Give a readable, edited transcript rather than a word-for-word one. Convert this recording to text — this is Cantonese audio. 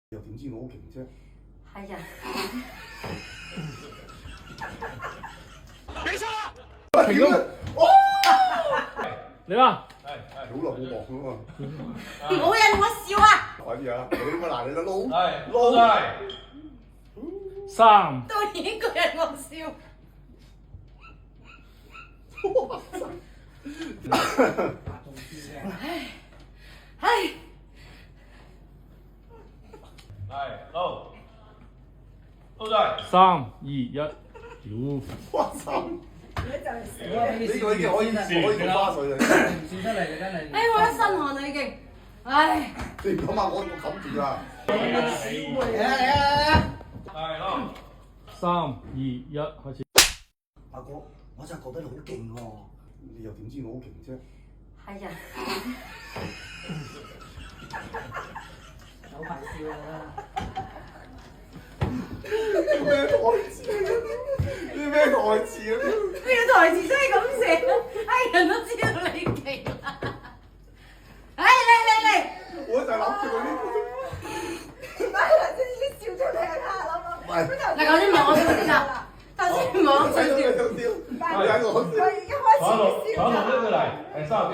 又點知我好勁啫？係啊，沒錯。停啦！嚟啦！好耐冇望啦嘛。冇人我笑啊！快啲啊！你乜嗱你啦撈係3、導演個人我笑。唉，都在。 3、2、1，屌！哇操！呢個已經可以做花絮啦。笑出嚟嘅真係。唉，我一身汗啦已經。唉，你唔敢啊！我冚住啊！嚟啊！係咯。 3、2、1，開始。阿哥，我真係覺得你好勁喎！你又點知我好勁啫？係啊，有排笑啦！咩台詞啊？啲咩台詞啊？呢個台詞真係咁寫，人都知道你勁啦。唉，嚟！我就係諗住佢呢個。喂，嗱，頭先唔係我笑先啦，頭先唔係我笑。睇到你想笑，你喺我笑。傳統呢個嚟，係收邊